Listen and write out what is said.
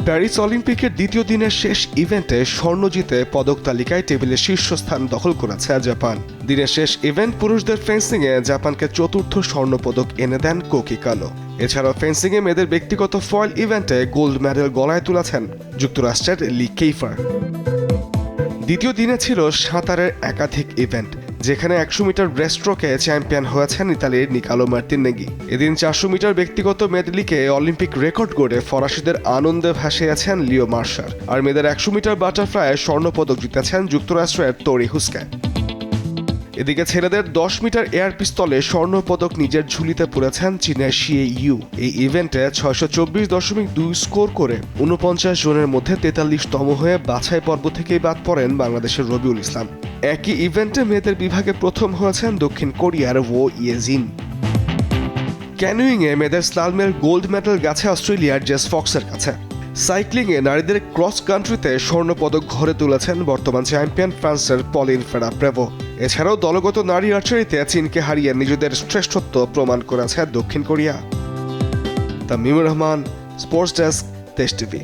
Paris অলিম্পিকের দ্বিতীয় দিনের শেষ ইভেন্টে স্বর্ণ জিতে পদক তালিকায় টেবিলের শীর্ষস্থান দখল করেছে জাপান। দিনের শেষ ইভেন্ট পুরুষদের ফেন্সিংয়ে জাপানকে চতুর্থ স্বর্ণপদক এনে দেন কোকি কানো। এছাড়াও ফেন্সিংয়ে মেয়েদের ব্যক্তিগত ফয়েল ইভেন্টে গোল্ড মেডেল গলায় তুলেছেন যুক্তরাষ্ট্রের লি কেইফার। দ্বিতীয় দিনে ছিল সাঁতারের একাধিক ইভেন্ট, যেখানে 100 মিটার ব্রেস্টস্ট্রোকে চ্যাম্পিয়ন হয়েছেন ইতালির নিকালো মার্তিনেগি। এদিন 400 মিটার ব্যক্তিগত মেডেলিকে অলিম্পিক রেকর্ড করে ফরাসিদের আনন্দে ভাসিয়েছেন লিও মার্শার। আর মেয়েদের 100 মিটার বাটারফ্লাইয়ে স্বর্ণপদক জিতেছেন যুক্তরাষ্ট্রের তোরি হুস্কে। এদিকে ছেলেদের 10 মিটার এয়ার পিস্তলে স্বর্ণপদক নিজের ঝুলিতে পড়েছেন চীনের শিয়ে ইউ। এই ইভেন্টে 624.2 স্কোর করে 49 জনের মধ্যে 43তম হয়ে বাছাই পর্ব থেকেই বাদ পড়েন বাংলাদেশের রবিউল ইসলাম। একই ইভেন্টে মেয়েদের বিভাগে প্রথম হয়েছেন দক্ষিণ কোরিয়ার ও ইয়েজিন। ক্যানুয়িংয়ে মেয়েদের স্লালমের গোল্ড মেডেল গেছে অস্ট্রেলিয়ার জেস ফক্সের কাছে। সাইক্লিংয়ে নারীদের ক্রস কান্ট্রিতে স্বর্ণপদক ঘরে তুলেছেন বর্তমান চ্যাম্পিয়ন ফ্রান্সের পলিন ফেরাপ্রেভো। এছাড়াও দলগত নারী আর্চারিতে চীনকে হারিয়ে নিজেদের শ্রেষ্ঠত্ব প্রমাণ করেছে দক্ষিণ কোরিয়া। তামিমুর রহমান, স্পোর্টস ডেস্ক, দেশ টিভি।